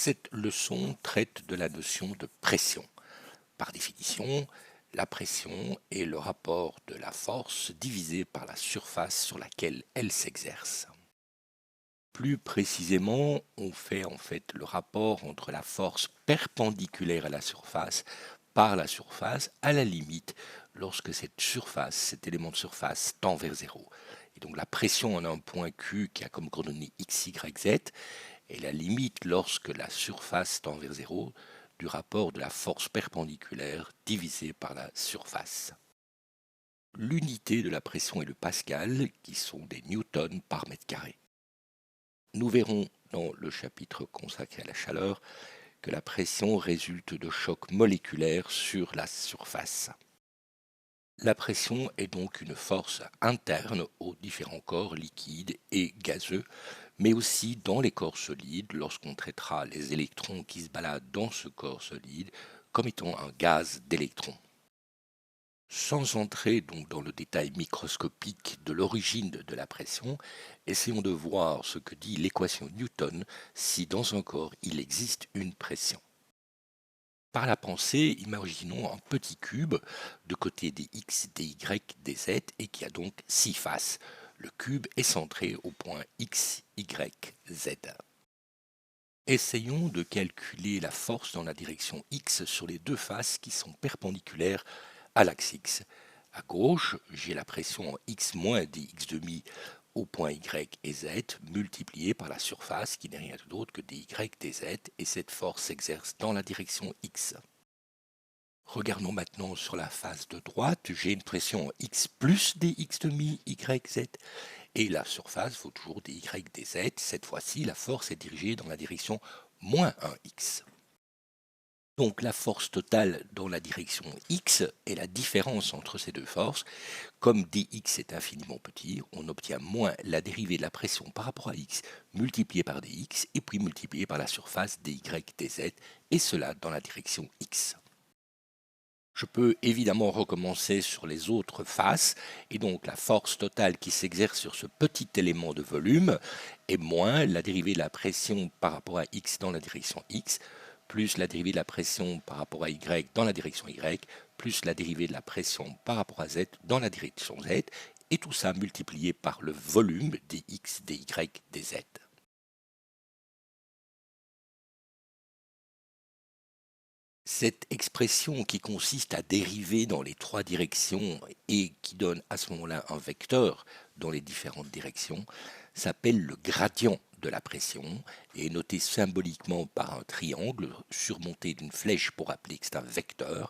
Cette leçon traite de la notion de pression. Par définition, la pression est le rapport de la force divisé par la surface sur laquelle elle s'exerce. Plus précisément, on fait en fait le rapport entre la force perpendiculaire à la surface par la surface à la limite lorsque cette surface, cet élément de surface tend vers zéro. Et donc la pression en un point Q qui a comme coordonnées x, y, z est la limite lorsque la surface tend vers zéro du rapport de la force perpendiculaire divisée par la surface. L'unité de la pression est le pascal, qui sont des newtons par mètre carré. Nous verrons dans le chapitre consacré à la chaleur que la pression résulte de chocs moléculaires sur la surface. La pression est donc une force interne aux différents corps liquides et gazeux, mais aussi dans les corps solides lorsqu'on traitera les électrons qui se baladent dans ce corps solide comme étant un gaz d'électrons. Sans entrer donc dans le détail microscopique de l'origine de la pression, essayons de voir ce que dit l'équation Newton si dans un corps il existe une pression. Par la pensée, imaginons un petit cube de côté des x, des y, des z et qui a donc 6 faces. Le cube est centré au point x, y, z. Essayons de calculer la force dans la direction x sur les deux faces qui sont perpendiculaires à l'axe x. À gauche, j'ai la pression en x moins dx demi au point y et z multipliée par la surface qui n'est rien d'autre que dy dz et cette force s'exerce dans la direction x. Regardons maintenant sur la face de droite, j'ai une pression en x plus dx demi y z et la surface vaut toujours dy dz. Cette fois-ci, la force est dirigée dans la direction moins 1x. Donc la force totale dans la direction x est la différence entre ces deux forces. Comme dx est infiniment petit, on obtient moins la dérivée de la pression par rapport à x multipliée par dx et puis multipliée par la surface dy dz, et cela dans la direction x. Je peux évidemment recommencer sur les autres faces, et donc la force totale qui s'exerce sur ce petit élément de volume est moins la dérivée de la pression par rapport à x dans la direction x, plus la dérivée de la pression par rapport à y dans la direction y, plus la dérivée de la pression par rapport à z dans la direction z, et tout ça multiplié par le volume dx, dy, dz. Cette expression qui consiste à dériver dans les trois directions et qui donne à ce moment-là un vecteur dans les différentes directions s'appelle le gradient de la pression et est noté symboliquement par un triangle surmonté d'une flèche pour rappeler que c'est un vecteur,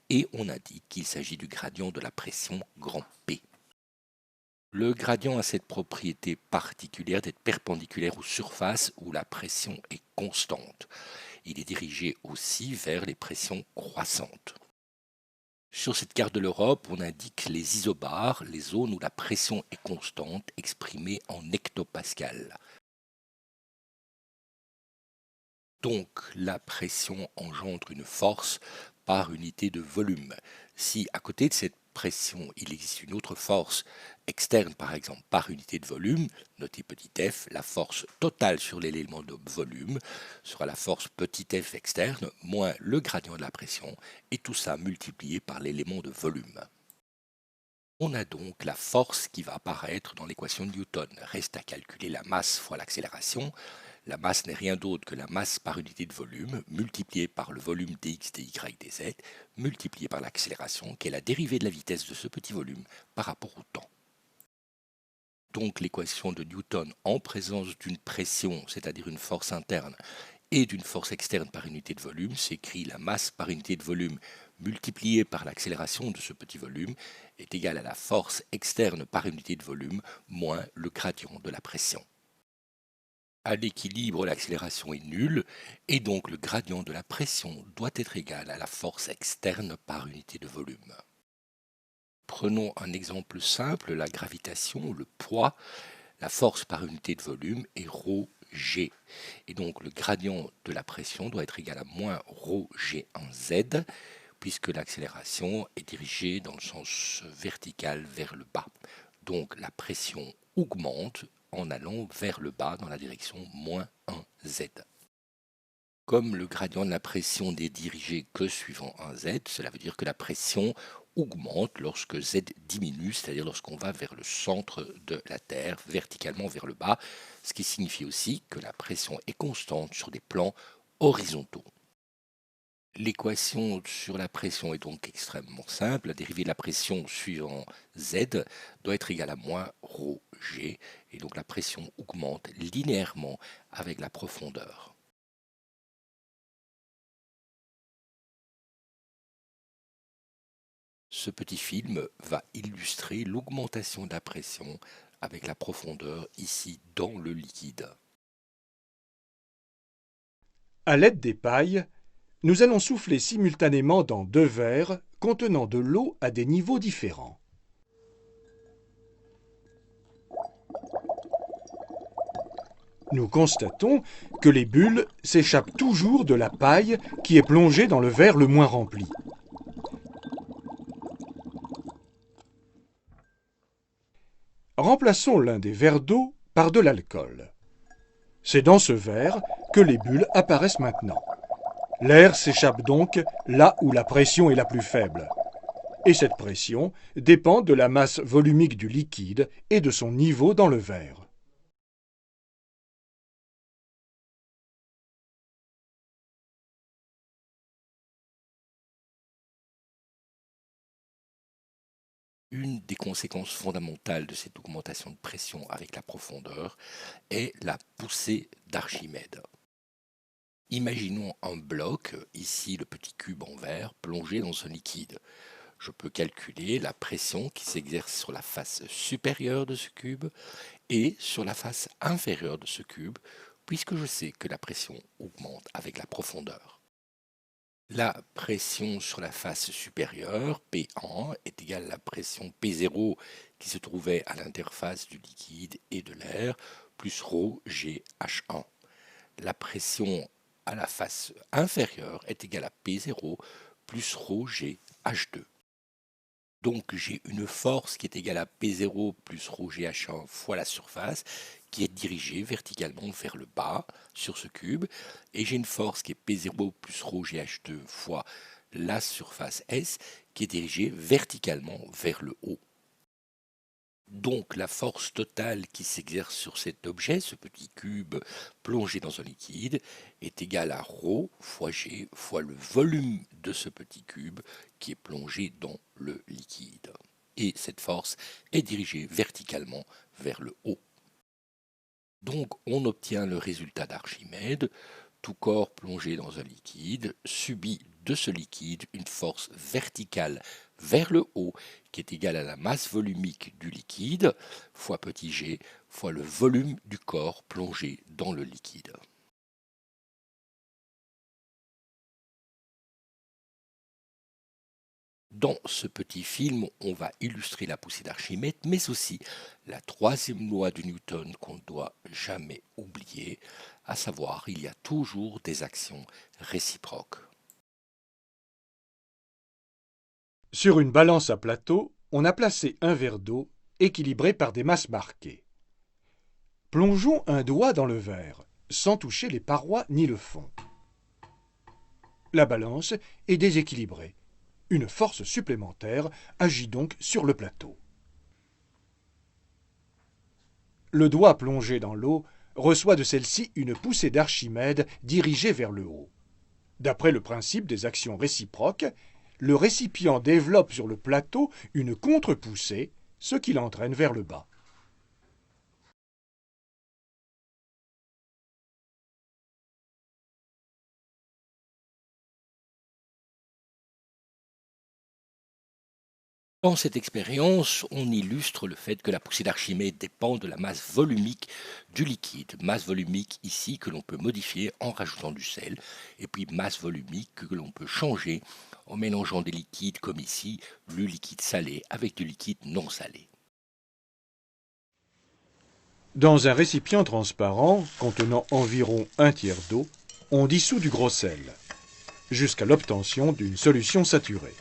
et on indique qu'il s'agit du gradient de la pression grand P. Le gradient a cette propriété particulière d'être perpendiculaire aux surfaces où la pression est constante. Il est dirigé aussi vers les pressions croissantes. Sur cette carte de l'Europe, on indique les isobars, les zones où la pression est constante, exprimée en hectopascal. Donc la pression engendre une force par unité de volume. Si à côté de cette pression, il existe une autre force externe, par exemple, par unité de volume, notée petit f, la force totale sur l'élément de volume sera la force petit f externe moins le gradient de la pression, et tout ça multiplié par l'élément de volume. On a donc la force qui va apparaître dans l'équation de Newton. Reste à calculer la masse fois l'accélération. La masse n'est rien d'autre que la masse par unité de volume, multipliée par le volume dx, dy, dz, multipliée par l'accélération, qui est la dérivée de la vitesse de ce petit volume par rapport au temps. Donc l'équation de Newton en présence d'une pression, c'est-à-dire une force interne, et d'une force externe par unité de volume, s'écrit la masse par unité de volume multipliée par l'accélération de ce petit volume est égale à la force externe par unité de volume moins le gradient de la pression. À l'équilibre, l'accélération est nulle et donc le gradient de la pression doit être égal à la force externe par unité de volume. Prenons un exemple simple, la gravitation, le poids. La force par unité de volume est ρg. Et donc le gradient de la pression doit être égal à moins ρg en z, puisque l'accélération est dirigée dans le sens vertical vers le bas. Donc la pression augmente en allant vers le bas dans la direction moins 1z. comme le gradient de la pression n'est dirigé que suivant un z, cela veut dire que la pression augmente lorsque z diminue, c'est-à-dire lorsqu'on va vers le centre de la Terre, verticalement vers le bas, ce qui signifie aussi que la pression est constante sur des plans horizontaux. L'équation sur la pression est donc extrêmement simple. La dérivée de la pression suivant z doit être égale à moins ρg, et donc la pression augmente linéairement avec la profondeur. Ce petit film va illustrer l'augmentation de la pression avec la profondeur ici dans le liquide. À l'aide des pailles, nous allons souffler simultanément dans 2 verres contenant de l'eau à des niveaux différents. Nous constatons que les bulles s'échappent toujours de la paille qui est plongée dans le verre le moins rempli. Remplaçons l'un des verres d'eau par de l'alcool. C'est dans ce verre que les bulles apparaissent maintenant. L'air s'échappe donc là où la pression est la plus faible. Et cette pression dépend de la masse volumique du liquide et de son niveau dans le verre. Une des conséquences fondamentales de cette augmentation de pression avec la profondeur est la poussée d'Archimède. Imaginons un bloc, ici le petit cube en verre, plongé dans un liquide. Je peux calculer la pression qui s'exerce sur la face supérieure de ce cube et sur la face inférieure de ce cube, puisque je sais que la pression augmente avec la profondeur. La pression sur la face supérieure, P1, est égale à la pression P0 qui se trouvait à l'interface du liquide et de l'air, plus ρ g H1. La pression à la face inférieure est égale à P0 plus ρ g H2. Donc j'ai une force qui est égale à P0 plus ρ g H1 fois la surface qui est dirigée verticalement vers le bas sur ce cube, et j'ai une force qui est P0 plus ρ g H2 fois la surface S qui est dirigée verticalement vers le haut. Donc la force totale qui s'exerce sur cet objet, ce petit cube plongé dans un liquide, est égale à ρ fois g fois le volume de ce petit cube qui est plongé dans le liquide. Et cette force est dirigée verticalement vers le haut. Donc on obtient le résultat d'Archimède. Tout corps plongé dans un liquide subit de ce liquide une force verticale vers le haut qui est égale à la masse volumique du liquide fois petit g fois le volume du corps plongé dans le liquide. Dans ce petit film, on va illustrer la poussée d'Archimède, mais aussi la troisième loi de Newton qu'on ne doit jamais oublier, à savoir il y a toujours des actions réciproques. Sur une balance à plateau, on a placé un verre d'eau équilibré par des masses marquées. Plongeons un doigt dans le verre, sans toucher les parois ni le fond. La balance est déséquilibrée. Une force supplémentaire agit donc sur le plateau. Le doigt plongé dans l'eau reçoit de celle-ci une poussée d'Archimède dirigée vers le haut. D'après le principe des actions réciproques, le récipient développe sur le plateau une contre-poussée, ce qui l'entraîne vers le bas. Dans cette expérience, on illustre le fait que la poussée d'Archimède dépend de la masse volumique du liquide. Masse volumique ici que l'on peut modifier en rajoutant du sel, et puis masse volumique que l'on peut changer en mélangeant des liquides comme ici, le liquide salé avec du liquide non salé. Dans un récipient transparent contenant environ un tiers d'eau, on dissout du gros sel, jusqu'à l'obtention d'une solution saturée.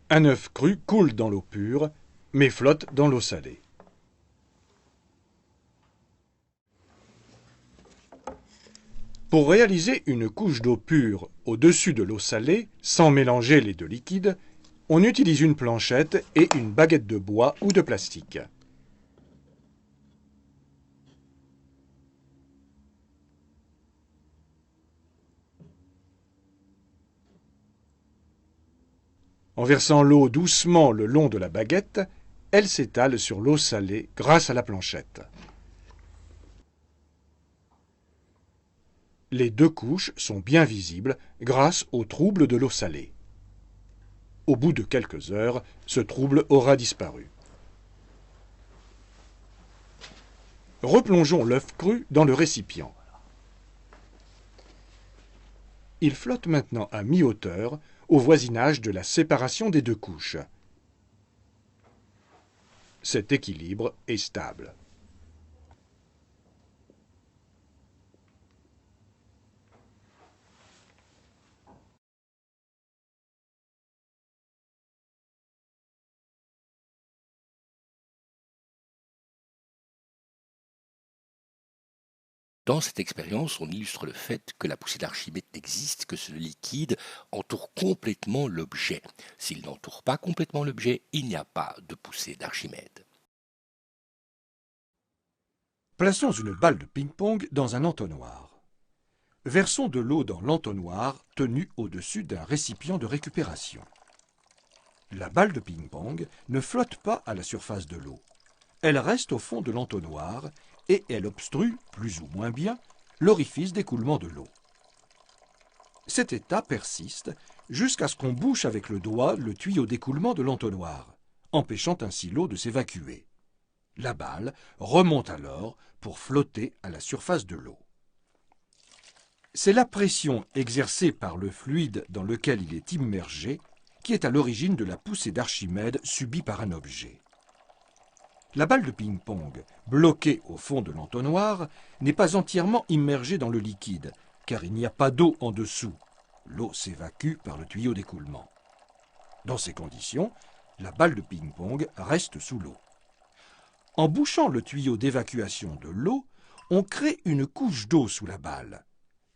Un œuf cru coule dans l'eau pure, mais flotte dans l'eau salée. Pour réaliser une couche d'eau pure au-dessus de l'eau salée, sans mélanger les deux liquides, on utilise une planchette et une baguette de bois ou de plastique. En versant l'eau doucement le long de la baguette, elle s'étale sur l'eau salée grâce à la planchette. Les deux couches sont bien visibles grâce au trouble de l'eau salée. Au bout de quelques heures, ce trouble aura disparu. Replongeons l'œuf cru dans le récipient. Il flotte maintenant à mi-hauteur, au voisinage de la séparation des deux couches. Cet équilibre est stable. Dans cette expérience, on illustre le fait que la poussée d'Archimède n'existe que si le liquide entoure complètement l'objet. S'il n'entoure pas complètement l'objet, il n'y a pas de poussée d'Archimède. Plaçons une balle de ping-pong dans un entonnoir. Versons de l'eau dans l'entonnoir tenu au-dessus d'un récipient de récupération. La balle de ping-pong ne flotte pas à la surface de l'eau. Elle reste au fond de l'entonnoir et elle obstrue, plus ou moins bien, l'orifice d'écoulement de l'eau. Cet état persiste jusqu'à ce qu'on bouche avec le doigt le tuyau d'écoulement de l'entonnoir, empêchant ainsi l'eau de s'évacuer. La balle remonte alors pour flotter à la surface de l'eau. C'est la pression exercée par le fluide dans lequel il est immergé qui est à l'origine de la poussée d'Archimède subie par un objet. La balle de ping-pong, bloquée au fond de l'entonnoir, n'est pas entièrement immergée dans le liquide, car il n'y a pas d'eau en dessous. L'eau s'évacue par le tuyau d'écoulement. Dans ces conditions, la balle de ping-pong reste sous l'eau. En bouchant le tuyau d'évacuation de l'eau, on crée une couche d'eau sous la balle.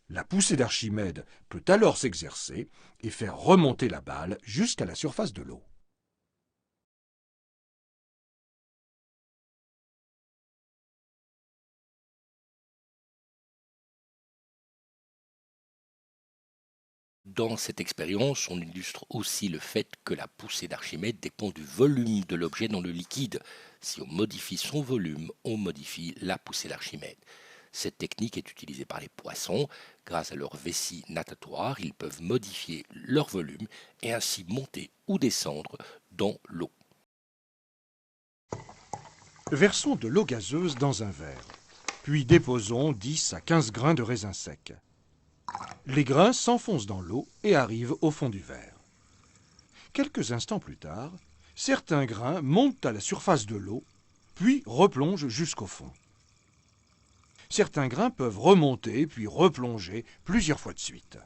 La poussée d'Archimède peut alors s'exercer et faire remonter la balle jusqu'à la surface de l'eau. Dans cette expérience, on illustre aussi le fait que la poussée d'Archimède dépend du volume de l'objet dans le liquide. Si on modifie son volume, on modifie la poussée d'Archimède. Cette technique est utilisée par les poissons. Grâce à leur vessie natatoire, ils peuvent modifier leur volume et ainsi monter ou descendre dans l'eau. Versons de l'eau gazeuse dans un verre, puis déposons 10 à 15 grains de raisin sec. Les grains s'enfoncent dans l'eau et arrivent au fond du verre. Quelques instants plus tard, certains grains montent à la surface de l'eau, puis replongent jusqu'au fond. Certains grains peuvent remonter puis replonger plusieurs fois de suite.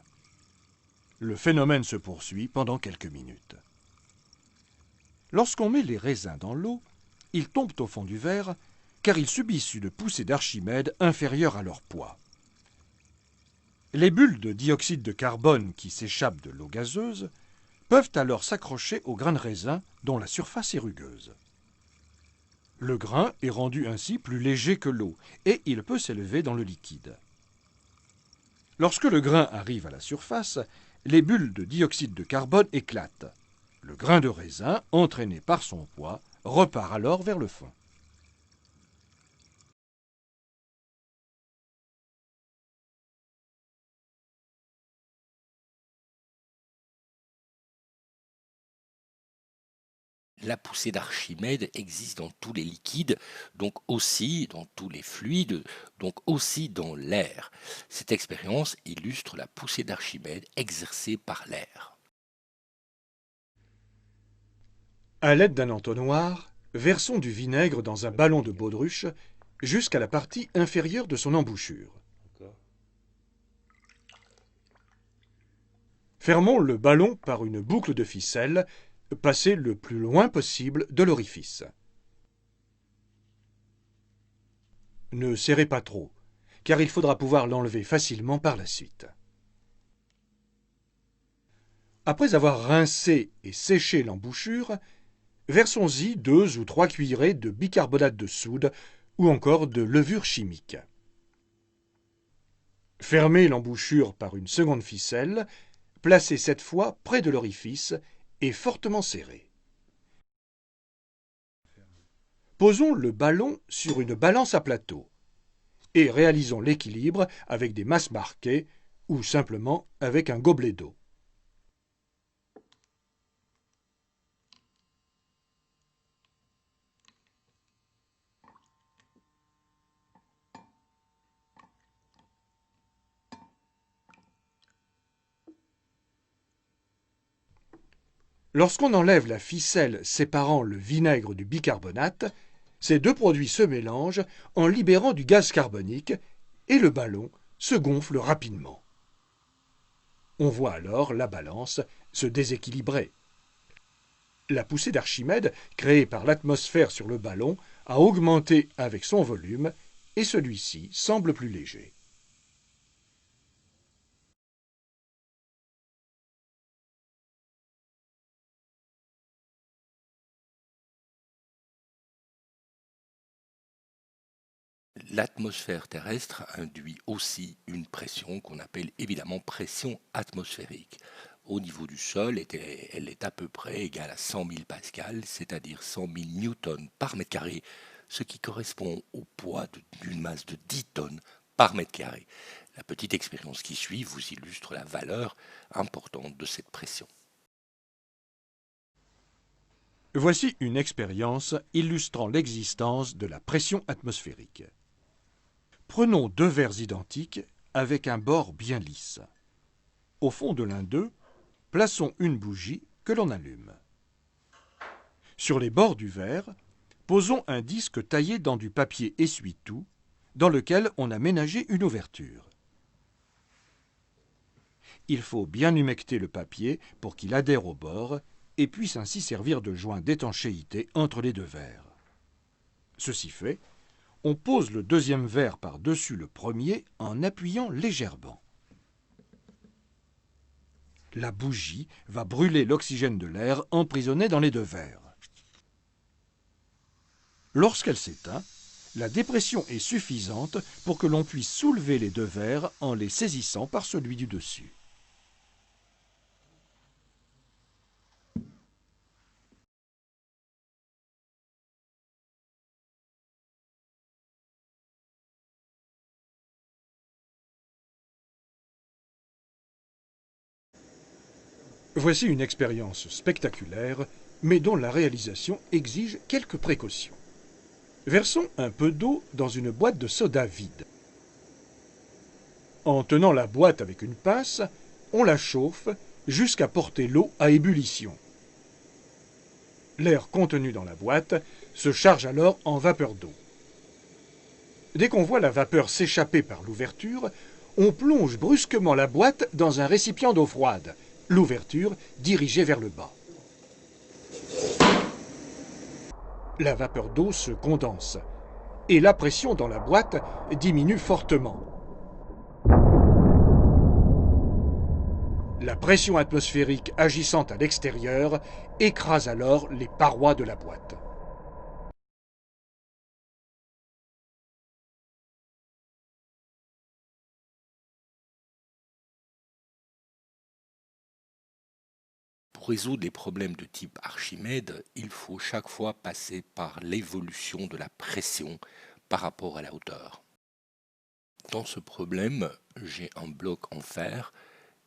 Le phénomène se poursuit pendant quelques minutes. Lorsqu'on met les raisins dans l'eau, ils tombent au fond du verre car ils subissent une poussée d'Archimède inférieure à leur poids. Les bulles de dioxyde de carbone qui s'échappent de l'eau gazeuse peuvent alors s'accrocher aux grains de raisin dont la surface est rugueuse. Le grain est rendu ainsi plus léger que l'eau et il peut s'élever dans le liquide. Lorsque le grain arrive à la surface, les bulles de dioxyde de carbone éclatent. Le grain de raisin, entraîné par son poids, repart alors vers le fond. La poussée d'Archimède existe dans tous les liquides, donc aussi dans tous les fluides, donc aussi dans l'air. Cette expérience illustre la poussée d'Archimède exercée par l'air. À l'aide d'un entonnoir, versons du vinaigre dans un ballon de baudruche jusqu'à la partie inférieure de son embouchure. Fermons le ballon par une boucle de ficelle passée le plus loin possible de l'orifice. Ne serrez pas trop, car il faudra pouvoir l'enlever facilement par la suite. Après avoir rincé et séché l'embouchure, versons-y 2 ou 3 cuillerées de bicarbonate de soude ou encore de levure chimique. Fermez l'embouchure par une seconde ficelle, placée cette fois près de l'orifice et fortement serrée. Posons le ballon sur une balance à plateau et réalisons l'équilibre avec des masses marquées ou simplement avec un gobelet d'eau. Lorsqu'on enlève la ficelle séparant le vinaigre du bicarbonate, ces deux produits se mélangent en libérant du gaz carbonique et le ballon se gonfle rapidement. On voit alors la balance se déséquilibrer. La poussée d'Archimède, créée par l'atmosphère sur le ballon, a augmenté avec son volume et celui-ci semble plus léger. L'atmosphère terrestre induit aussi une pression qu'on appelle évidemment pression atmosphérique. Au niveau du sol, elle est à peu près égale à 100 000 pascal, c'est-à-dire 100 000 newtons par mètre carré, ce qui correspond au poids d'une masse de 10 tonnes par mètre carré. La petite expérience qui suit vous illustre la valeur importante de cette pression. Voici une expérience illustrant l'existence de la pression atmosphérique. Prenons 2 verres identiques avec un bord bien lisse. Au fond de l'un d'eux, plaçons une bougie que l'on allume. Sur les bords du verre, posons un disque taillé dans du papier essuie-tout dans lequel on a ménagé une ouverture. Il faut bien humecter le papier pour qu'il adhère au bord et puisse ainsi servir de joint d'étanchéité entre les 2 verres. Ceci fait, on pose le deuxième verre par-dessus le premier en appuyant légèrement. La bougie va brûler l'oxygène de l'air emprisonné dans les 2 verres. Lorsqu'elle s'éteint, la dépression est suffisante pour que l'on puisse soulever les 2 verres en les saisissant par celui du dessus. Voici une expérience spectaculaire, mais dont la réalisation exige quelques précautions. Versons un peu d'eau dans une boîte de soda vide. En tenant la boîte avec une pince, on la chauffe jusqu'à porter l'eau à ébullition. L'air contenu dans la boîte se charge alors en vapeur d'eau. Dès qu'on voit la vapeur s'échapper par l'ouverture, on plonge brusquement la boîte dans un récipient d'eau froide, l'ouverture dirigée vers le bas. La vapeur d'eau se condense et la pression dans la boîte diminue fortement. La pression atmosphérique agissant à l'extérieur écrase alors les parois de la boîte. Pour résoudre les problèmes de type Archimède, il faut chaque fois passer par l'évolution de la pression par rapport à la hauteur. Dans ce problème, j'ai un bloc en fer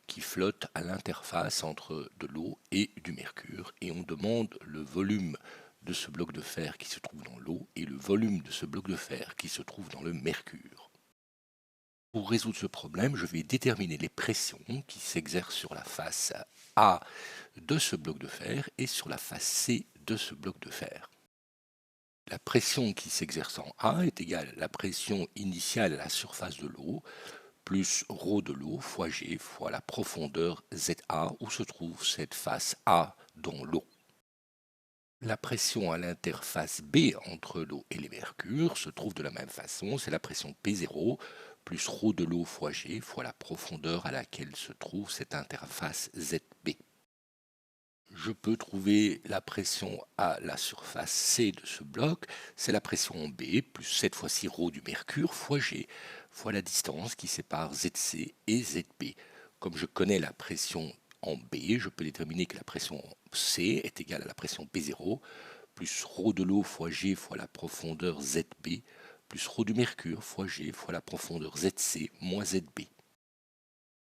qui flotte à l'interface entre de l'eau et du mercure et on demande le volume de ce bloc de fer qui se trouve dans l'eau et le volume de ce bloc de fer qui se trouve dans le mercure. Pour résoudre ce problème, je vais déterminer les pressions qui s'exercent sur la face A de ce bloc de fer et sur la face C de ce bloc de fer. La pression qui s'exerce en A est égale à la pression initiale à la surface de l'eau plus ρ de l'eau fois G fois la profondeur ZA où se trouve cette face A dans l'eau. La pression à l'interface B entre l'eau et les mercures se trouve de la même façon, c'est la pression P0 plus ρ de l'eau fois G fois la profondeur à laquelle se trouve cette interface ZB. Je peux trouver la pression à la surface C de ce bloc, c'est la pression B plus cette fois-ci ρ du mercure fois G fois la distance qui sépare ZC et ZB. Comme je connais la pression en B, je peux déterminer que la pression C est égale à la pression P0 plus ρ de l'eau fois G fois la profondeur ZB plus ρ du mercure fois G fois la profondeur ZC moins ZB.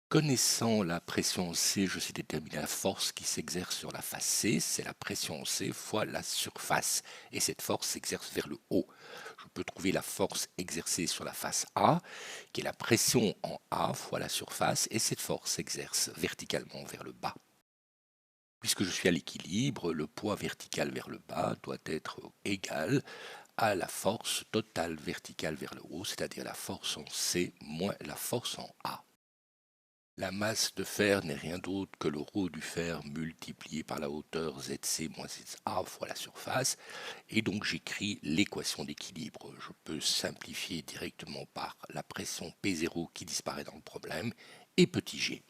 Connaissant la pression C, je sais déterminer la force qui s'exerce sur la face C, c'est la pression C fois la surface, et cette force s'exerce vers le haut. Je peux trouver la force exercée sur la face A, qui est la pression en A fois la surface, et cette force s'exerce verticalement vers le bas. Puisque je suis à l'équilibre, le poids vertical vers le bas doit être égal à la force totale verticale vers le haut, c'est-à-dire la force en C moins la force en A. La masse de fer n'est rien d'autre que le ρ du fer multiplié par la hauteur ZC moins ZA fois la surface, et donc j'écris l'équation d'équilibre. Je peux simplifier directement par la pression P0 qui disparaît dans le problème, et petit g.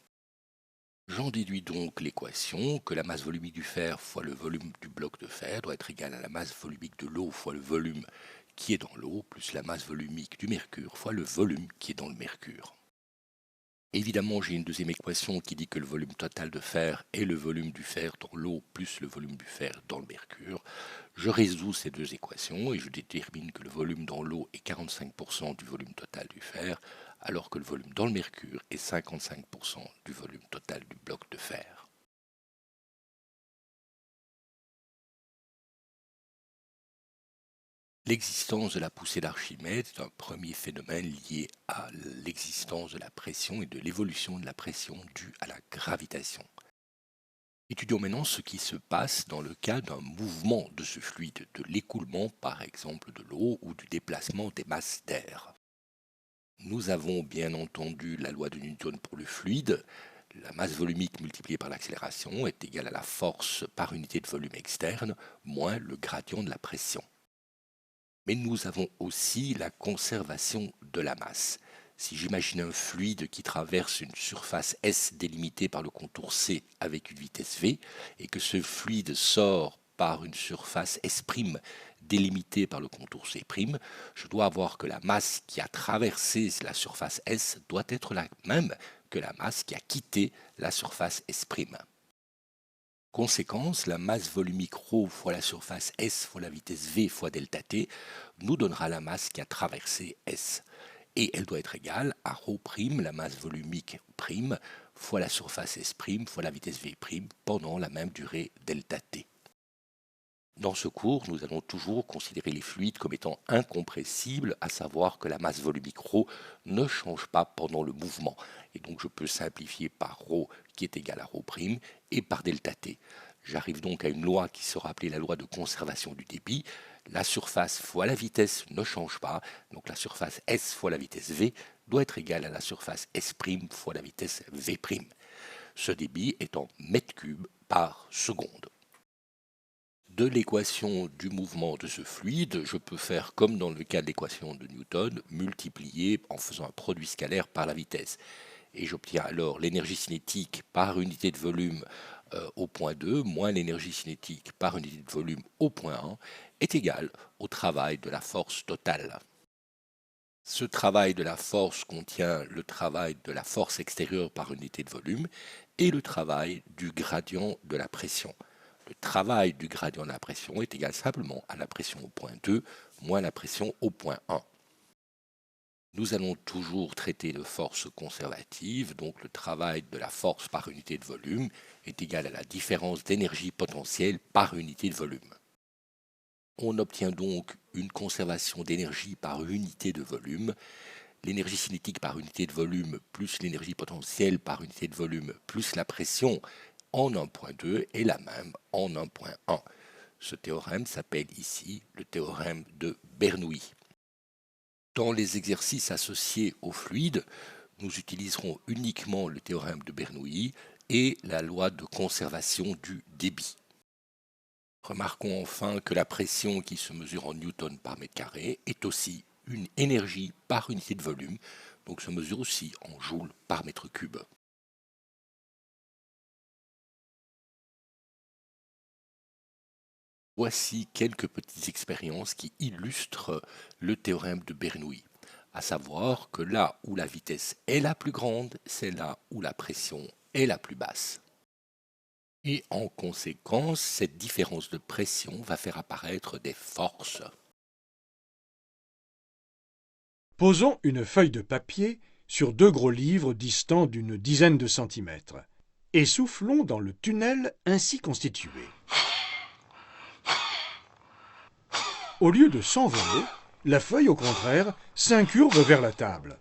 J'en déduis donc l'équation que la masse volumique du fer fois le volume du bloc de fer doit être égale à la masse volumique de l'eau fois le volume qui est dans l'eau, plus la masse volumique du mercure fois le volume qui est dans le mercure. Évidemment, j'ai une deuxième équation qui dit que le volume total de fer est le volume du fer dans l'eau plus le volume du fer dans le mercure. Je résous ces deux équations et je détermine que le volume dans l'eau est 45% du volume total du fer, alors que le volume dans le mercure est 55% du volume total du bloc de fer. L'existence de la poussée d'Archimède est un premier phénomène lié à l'existence de la pression et de l'évolution de la pression due à la gravitation. Étudions maintenant ce qui se passe dans le cas d'un mouvement de ce fluide, de l'écoulement par exemple de l'eau ou du déplacement des masses d'air. Nous avons bien entendu la loi de Newton pour le fluide. La masse volumique multipliée par l'accélération est égale à la force par unité de volume externe moins le gradient de la pression. Mais nous avons aussi la conservation de la masse. Si j'imagine un fluide qui traverse une surface S délimitée par le contour C avec une vitesse V, et que ce fluide sort par une surface S' délimitée par le contour C', je dois avoir que la masse qui a traversé la surface S doit être la même que la masse qui a quitté la surface S'. Conséquence, la masse volumique ρ fois la surface S fois la vitesse V fois delta t nous donnera la masse qui a traversé S. Et elle doit être égale à ρ', la masse volumique prime, fois la surface S' fois la vitesse V' pendant la même durée delta t. Dans ce cours, nous allons toujours considérer les fluides comme étant incompressibles, à savoir que la masse volumique ρ ne change pas pendant le mouvement. Et donc je peux simplifier par ρ qui est égal à ρ' et par delta t. J'arrive donc à une loi qui sera appelée la loi de conservation du débit. La surface fois la vitesse ne change pas, donc la surface S fois la vitesse V doit être égale à la surface S' fois la vitesse V'. Ce débit est en mètres cubes par seconde. De l'équation du mouvement de ce fluide, je peux faire comme dans le cas de l'équation de Newton, multiplier en faisant un produit scalaire par la vitesse. Et j'obtiens alors l'énergie cinétique par unité de volume au point 2 moins l'énergie cinétique par unité de volume au point 1 est égal au travail de la force totale. Ce travail de la force contient le travail de la force extérieure par unité de volume et le travail du gradient de la pression. Le travail du gradient de la pression est égal simplement à la pression au point 2 moins la pression au point 1. Nous allons toujours traiter de force conservative, donc le travail de la force par unité de volume est égal à la différence d'énergie potentielle par unité de volume. On obtient donc une conservation d'énergie par unité de volume. L'énergie cinétique par unité de volume plus l'énergie potentielle par unité de volume plus la pression en 1.2 est la même en 1.1. Ce théorème s'appelle ici le théorème de Bernoulli. Dans les exercices associés au fluide, nous utiliserons uniquement le théorème de Bernoulli et la loi de conservation du débit. Remarquons enfin que la pression qui se mesure en newton par mètre carré est aussi une énergie par unité de volume, donc se mesure aussi en joules par mètre cube. Voici quelques petites expériences qui illustrent le théorème de Bernoulli, à savoir que là où la vitesse est la plus grande, c'est là où la pression est la plus basse. Et en conséquence, cette différence de pression va faire apparaître des forces. Posons une feuille de papier sur 2 gros livres distants d'une dizaine de centimètres et soufflons dans le tunnel ainsi constitué. Au lieu de s'envoler, la feuille, au contraire, s'incurve vers la table.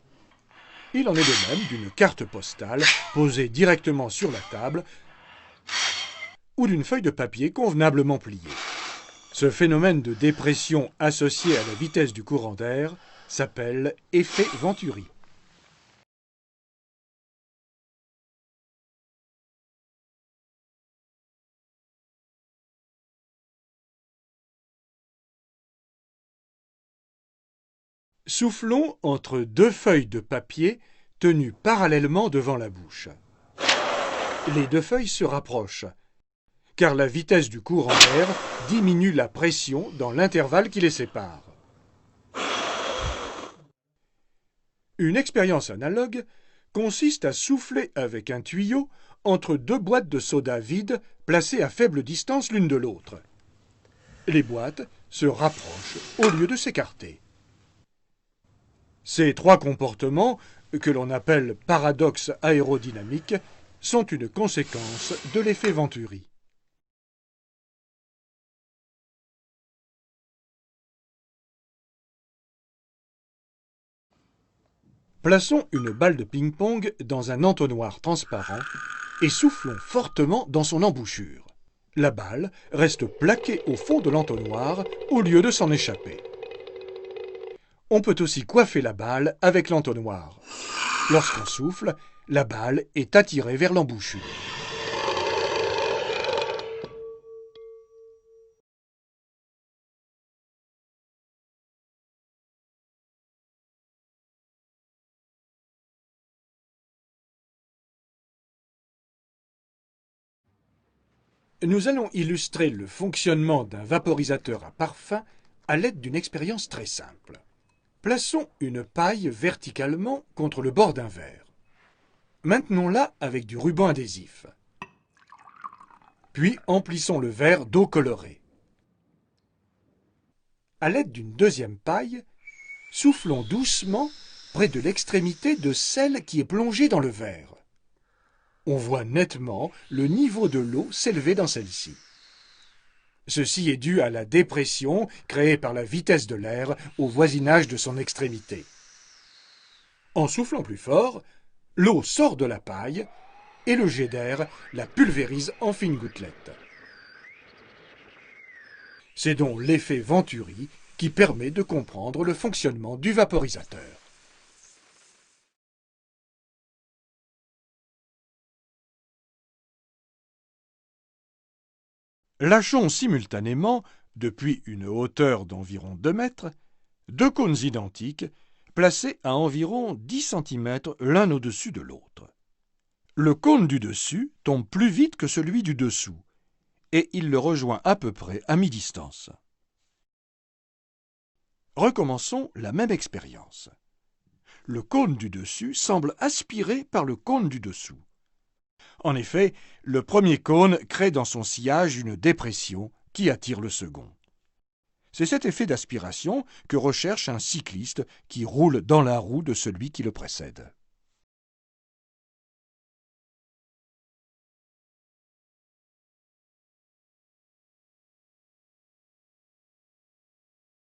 Il en est de même d'une carte postale posée directement sur la table ou d'une feuille de papier convenablement pliée. Ce phénomène de dépression associé à la vitesse du courant d'air s'appelle effet Venturi. Soufflons entre 2 feuilles de papier tenues parallèlement devant la bouche. Les 2 feuilles se rapprochent, car la vitesse du courant d'air diminue la pression dans l'intervalle qui les sépare. Une expérience analogue consiste à souffler avec un tuyau entre 2 boîtes de soda vides placées à faible distance l'une de l'autre. Les boîtes se rapprochent au lieu de s'écarter. Ces 3 comportements, que l'on appelle paradoxe aérodynamique, sont une conséquence de l'effet Venturi. Plaçons une balle de ping-pong dans un entonnoir transparent et soufflons fortement dans son embouchure. La balle reste plaquée au fond de l'entonnoir au lieu de s'en échapper. On peut aussi coiffer la balle avec l'entonnoir. Lorsqu'on souffle, la balle est attirée vers l'embouchure. Nous allons illustrer le fonctionnement d'un vaporisateur à parfum à l'aide d'une expérience très simple. Plaçons une paille verticalement contre le bord d'un verre. Maintenons-la avec du ruban adhésif. Puis emplissons le verre d'eau colorée. À l'aide d'une deuxième paille, soufflons doucement près de l'extrémité de celle qui est plongée dans le verre. On voit nettement le niveau de l'eau s'élever dans celle-ci. Ceci est dû à la dépression créée par la vitesse de l'air au voisinage de son extrémité. En soufflant plus fort, l'eau sort de la paille et le jet d'air la pulvérise en fines gouttelettes. C'est donc l'effet Venturi qui permet de comprendre le fonctionnement du vaporisateur. Lâchons simultanément, depuis une hauteur d'environ 2 mètres, 2 cônes identiques, placés à environ 10 cm l'un au-dessus de l'autre. Le cône du dessus tombe plus vite que celui du dessous, et il le rejoint à peu près à mi-distance. Recommençons la même expérience. Le cône du dessus semble aspiré par le cône du dessous. En effet, le premier cône crée dans son sillage une dépression qui attire le second. C'est cet effet d'aspiration que recherche un cycliste qui roule dans la roue de celui qui le précède.